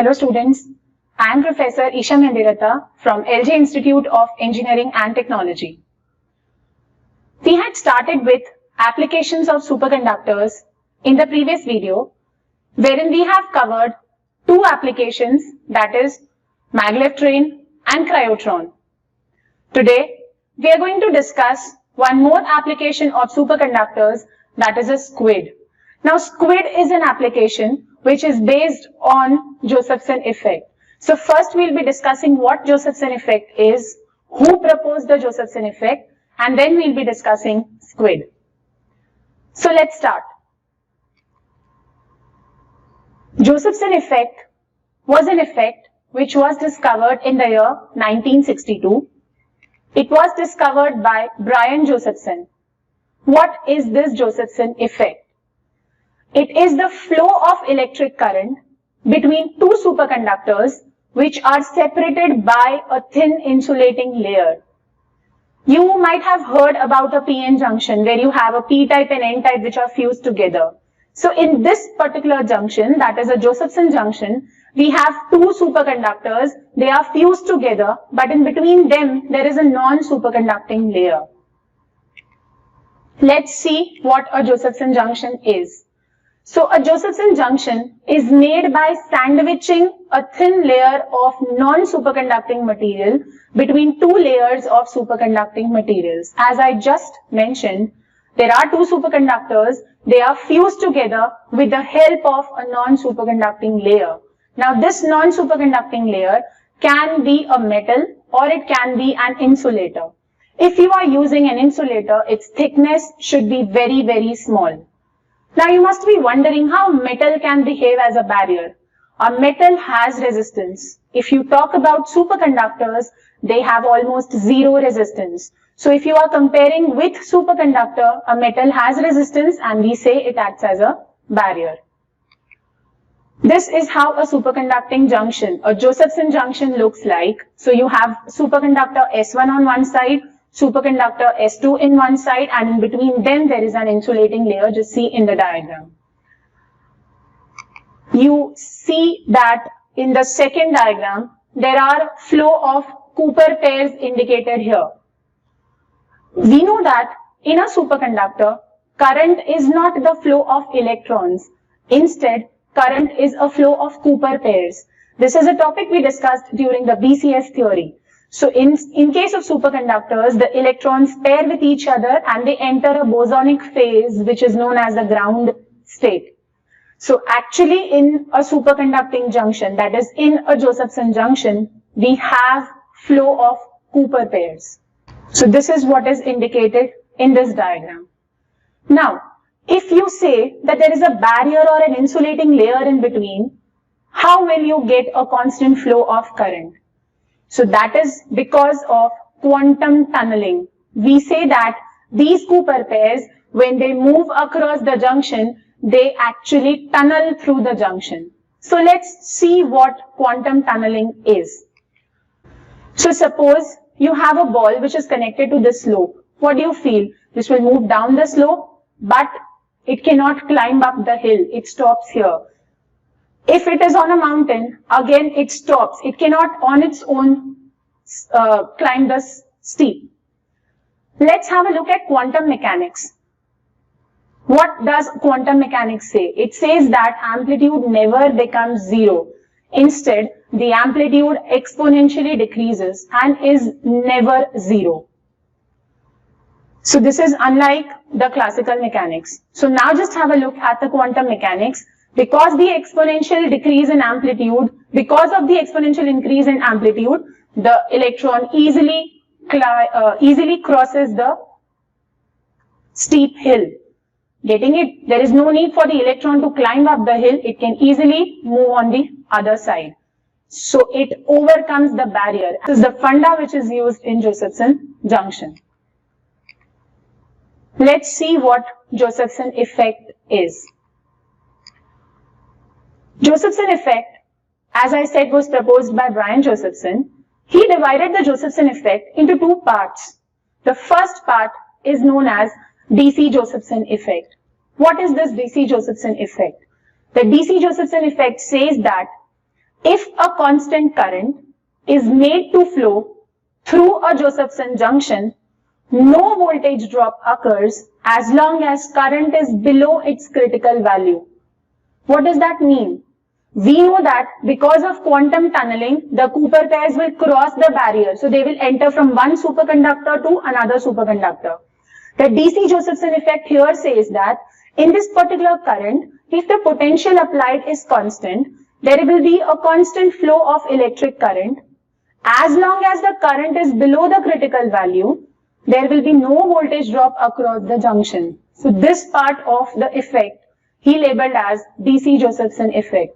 Hello students, I am Professor Isha Mendiratha from LJ Institute of Engineering and Technology. We had started with applications of superconductors in the previous video, wherein we have covered two applications, that is maglev train and cryotron. Today, we are going to discuss one more application of superconductors, that is a squid. Now, squid is an application which is based on Josephson effect. So first we'll be discussing what Josephson effect is, who proposed the Josephson effect, and then we'll be discussing squid. So let's start. Josephson effect was an effect which was discovered in the year 1962. It was discovered by Brian Josephson. What is this Josephson effect? It is the flow of electric current between two superconductors which are separated by a thin insulating layer. You might have heard about a p-n junction where you have a p-type and n-type which are fused together. So in this particular junction, that is a Josephson junction, we have two superconductors. They are fused together, but in between them there is a non-superconducting layer. Let's see what a Josephson junction is. So a Josephson junction is made by sandwiching a thin layer of non-superconducting material between two layers of superconducting materials. As I just mentioned, there are two superconductors. They are fused together with the help of a non-superconducting layer. Now this non-superconducting layer can be a metal or it can be an insulator. If you are using an insulator, its thickness should be very, very small. Now you must be wondering how metal can behave as a barrier. A metal has resistance. If you talk about superconductors, they have almost zero resistance. So if you are comparing with superconductor, a metal has resistance and we say it acts as a barrier. This is how a superconducting junction, a Josephson junction looks like. So you have superconductor S1 on one side, superconductor S2 in one side, and in between them there is an insulating layer. Just see in the diagram. You see that in the second diagram there are flow of Cooper pairs indicated here. We know that in a superconductor, current is not the flow of electrons. Instead, current is a flow of Cooper pairs. This is a topic we discussed during the BCS theory. So in case of superconductors, the electrons pair with each other and they enter a bosonic phase which is known as the ground state. So actually in a superconducting junction, that is in a Josephson junction, we have flow of Cooper pairs. So this is what is indicated in this diagram. Now, if you say that there is a barrier or an insulating layer in between, how will you get a constant flow of current? So that is because of quantum tunneling. We say that these Cooper pairs, when they move across the junction, they actually tunnel through the junction. So let's see what quantum tunneling is. So suppose you have a ball which is connected to this slope. What do you feel? This will move down the slope, but it cannot climb up the hill. It stops here. If it is on a mountain, again it stops. It cannot on its own climb the steep. Let's have a look at quantum mechanics. What does quantum mechanics say? It says that amplitude never becomes zero. Instead, the amplitude exponentially decreases and is never zero. So this is unlike the classical mechanics. So now just have a look at the quantum mechanics. Because the exponential decrease in amplitude, because of the exponential increase in amplitude, the electron easily crosses the steep hill. Getting it? There is no need for the electron to climb up the hill. It can easily move on the other side. So it overcomes the barrier. This is the funda which is used in Josephson junction. Let's see what Josephson effect is. Josephson effect, as I said, was proposed by Brian Josephson. He divided the Josephson effect into two parts. The first part is known as DC Josephson effect. What is this DC Josephson effect? The DC Josephson effect says that if a constant current is made to flow through a Josephson junction, no voltage drop occurs as long as current is below its critical value. What does that mean? We know that because of quantum tunneling, the Cooper pairs will cross the barrier. So they will enter from one superconductor to another superconductor. The DC Josephson effect here says that in this particular current, if the potential applied is constant, there will be a constant flow of electric current. As long as the current is below the critical value, there will be no voltage drop across the junction. So this part of the effect he labeled as DC Josephson effect.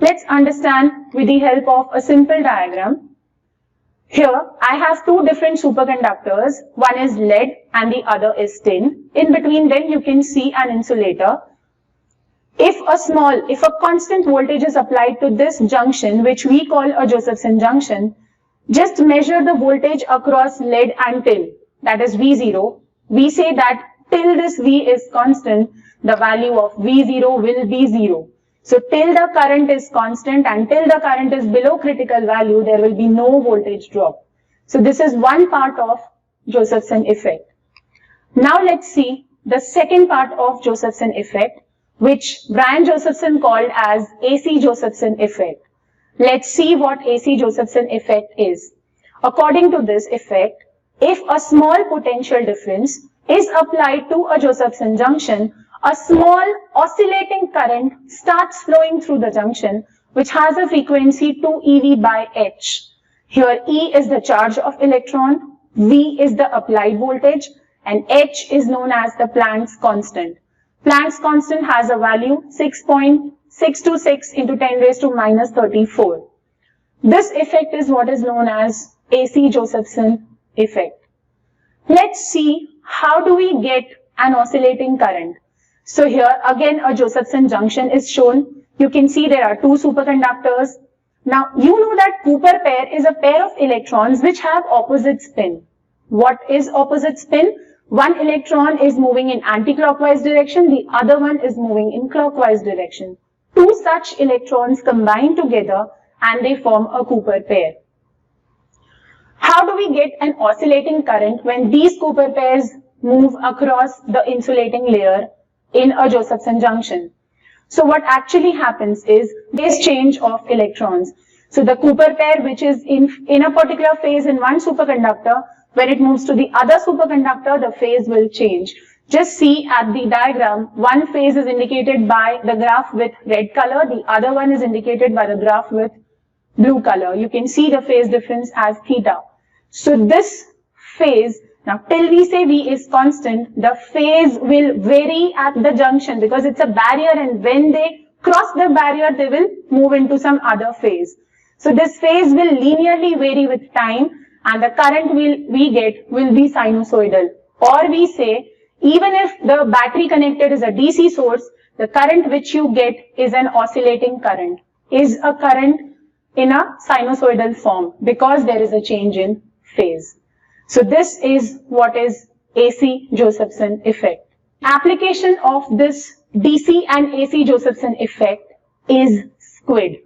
Let's understand with the help of a simple diagram. Here I have two different superconductors. One is lead and the other is tin. In between them you can see an insulator. If a constant voltage is applied to this junction, which we call a Josephson junction, just measure the voltage across lead and tin, that is V0. We say that till this V is constant, the value of V0 will be 0. So till the current is constant and till the current is below critical value, there will be no voltage drop. So this is one part of Josephson effect. Now let's see the second part of Josephson effect, which Brian Josephson called as AC Josephson effect. Let's see what AC Josephson effect is. According to this effect, if a small potential difference is applied to a Josephson junction, a small oscillating current starts flowing through the junction, which has a frequency 2 eV by h. Here E is the charge of electron, V is the applied voltage, and h is known as the Planck's constant. Planck's constant has a value 6.626 into 10 raised to minus 34. This effect is what is known as AC Josephson effect. Let's see how do we get an oscillating current. So here again a Josephson junction is shown. You can see there are two superconductors. Now you know that Cooper pair is a pair of electrons which have opposite spin. What is opposite spin? One electron is moving in anti-clockwise direction, the other one is moving in clockwise direction. Two such electrons combine together and they form a Cooper pair. How do we get an oscillating current when these Cooper pairs move across the insulating layer in a Josephson junction? So what actually happens is phase change of electrons. So the Cooper pair which is in a particular phase in one superconductor, when it moves to the other superconductor, the phase will change. Just see at the diagram, one phase is indicated by the graph with red color, the other one is indicated by the graph with blue color. You can see the phase difference as theta. So this phase, now till we say V is constant, the phase will vary at the junction because it's a barrier, and when they cross the barrier, they will move into some other phase. So this phase will linearly vary with time, and the current we get will be sinusoidal. Or we say, even if the battery connected is a DC source, the current which you get is an oscillating current, is a current in a sinusoidal form because there is a change in phase. So this is what is AC Josephson effect. Application of this DC and AC Josephson effect is SQUID.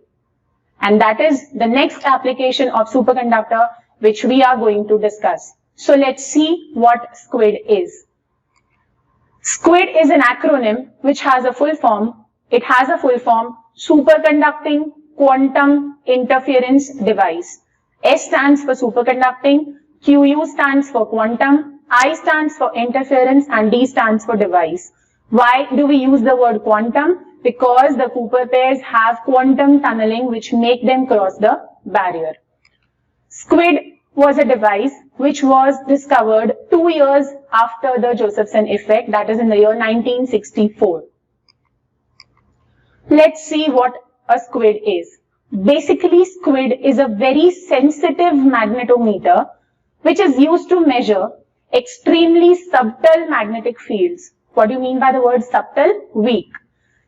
And that is the next application of superconductor which we are going to discuss. So let's see what SQUID is. SQUID is an acronym which has a full form. It has a full form, Superconducting Quantum Interference Device. S stands for superconducting, QU stands for quantum, I stands for interference, and D stands for device. Why do we use the word quantum? Because the Cooper pairs have quantum tunneling which make them cross the barrier. SQUID was a device which was discovered 2 years after the Josephson effect, that is in the year 1964. Let's see what a SQUID is. Basically, SQUID is a very sensitive magnetometer which is used to measure extremely subtle magnetic fields. What do you mean by the word subtle? Weak.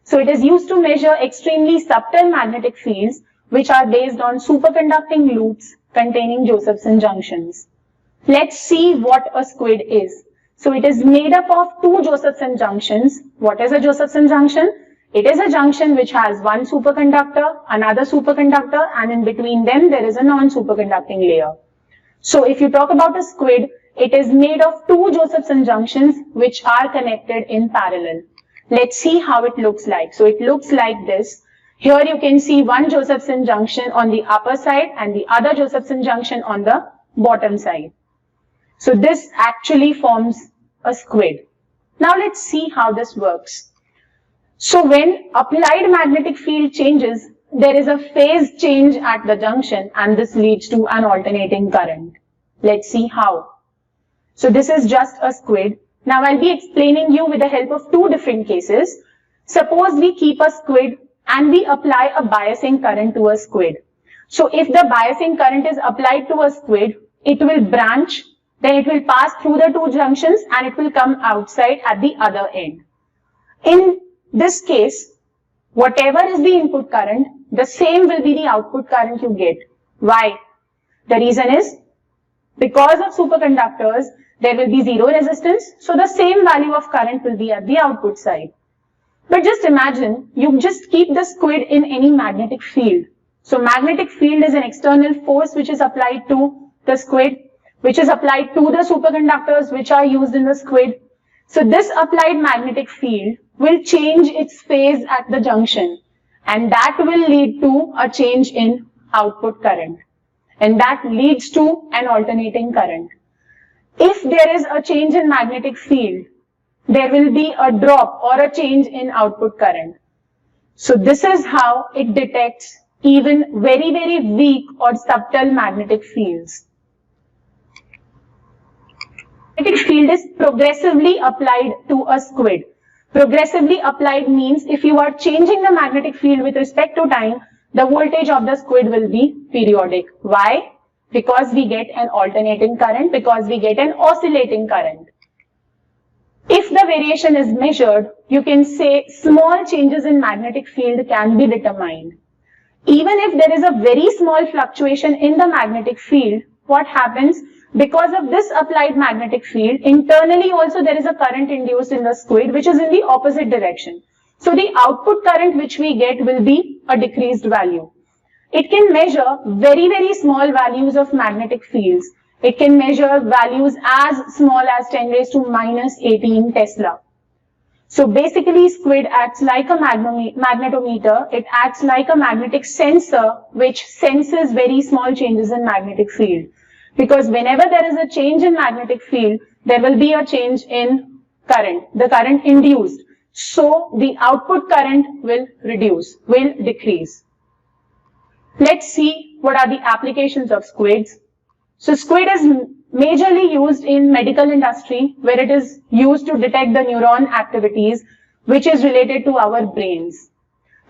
So it is used to measure extremely subtle magnetic fields which are based on superconducting loops containing Josephson junctions. Let's see what a SQUID is. So it is made up of two Josephson junctions. What is a Josephson junction? It is a junction which has one superconductor, another superconductor, and in between them there is a non-superconducting layer. So if you talk about a squid, it is made of two Josephson junctions which are connected in parallel. Let's see how it looks like. So it looks like this. Here you can see one Josephson junction on the upper side and the other Josephson junction on the bottom side. So this actually forms a squid. Now let's see how this works. So when applied magnetic field changes, there is a phase change at the junction and this leads to an alternating current. Let's see how. So this is just a squid. Now I'll be explaining you with the help of two different cases. Suppose we keep a squid and we apply a biasing current to a squid. So if the biasing current is applied to a squid, it will branch, then it will pass through the two junctions and it will come outside at the other end. In this case, whatever is the input current, the same will be the output current you get. Why? The reason is, because of superconductors, there will be zero resistance, so the same value of current will be at the output side. But just imagine, you just keep the squid in any magnetic field. So magnetic field is an external force which is applied to the squid, which is applied to the superconductors which are used in the squid. So this applied magnetic field will change its phase at the junction, and that will lead to a change in output current, and that leads to an alternating current. If there is a change in magnetic field, there will be a drop or a change in output current. So this is how it detects even very, very weak or subtle magnetic fields. Magnetic field is progressively applied to a squid. Progressively applied means if you are changing the magnetic field with respect to time, the voltage of the squid will be periodic. Why? Because we get an alternating current, because we get an oscillating current. If the variation is measured, you can say small changes in magnetic field can be determined. Even if there is a very small fluctuation in the magnetic field, what happens? Because of this applied magnetic field, internally also there is a current induced in the squid which is in the opposite direction. So the output current which we get will be a decreased value. It can measure very, very small values of magnetic fields. It can measure values as small as 10 raised to minus 18 Tesla. So basically squid acts like a magnetometer. It acts like a magnetic sensor which senses very small changes in magnetic field. Because whenever there is a change in magnetic field, there will be a change in current, the current induced. So the output current will decrease. Let's see what are the applications of squids. So squid is majorly used in medical industry where it is used to detect the neuron activities which is related to our brains.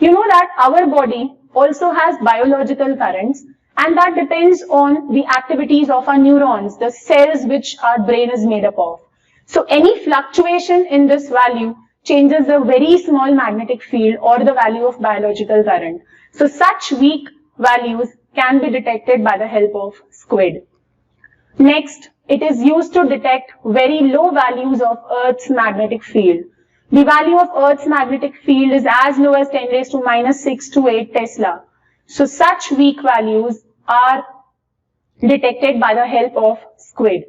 You know that our body also has biological currents, and that depends on the activities of our neurons, the cells which our brain is made up of. So any fluctuation in this value changes the very small magnetic field or the value of biological current. So such weak values can be detected by the help of squid. Next, it is used to detect very low values of Earth's magnetic field. The value of Earth's magnetic field is as low as 10 raised to minus 6 to 8 Tesla. So such weak values are detected by the help of squid.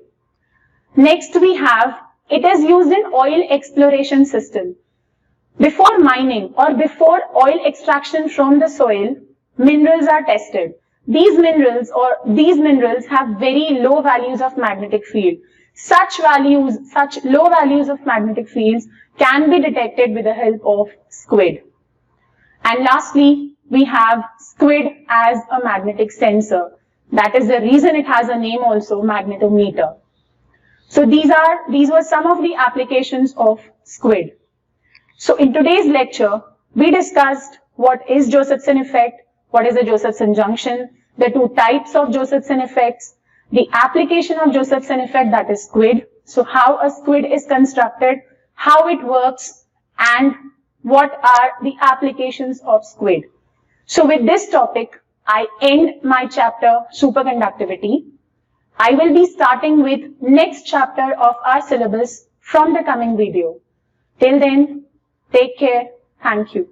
Next we have, it is used in oil exploration system. Before mining or before oil extraction from the soil, minerals are tested. These minerals have very low values of magnetic field. Such low values of magnetic fields can be detected with the help of squid. And lastly, we have squid as a magnetic sensor. That is the reason it has a name also, magnetometer. So these were some of the applications of squid. So in today's lecture, we discussed what is Josephson effect, what is a Josephson junction, the two types of Josephson effects, the application of Josephson effect, that is squid. So how a squid is constructed, how it works, and what are the applications of squid. So with this topic, I end my chapter superconductivity. I will be starting with next chapter of our syllabus from the coming video. Till then, take care. Thank you.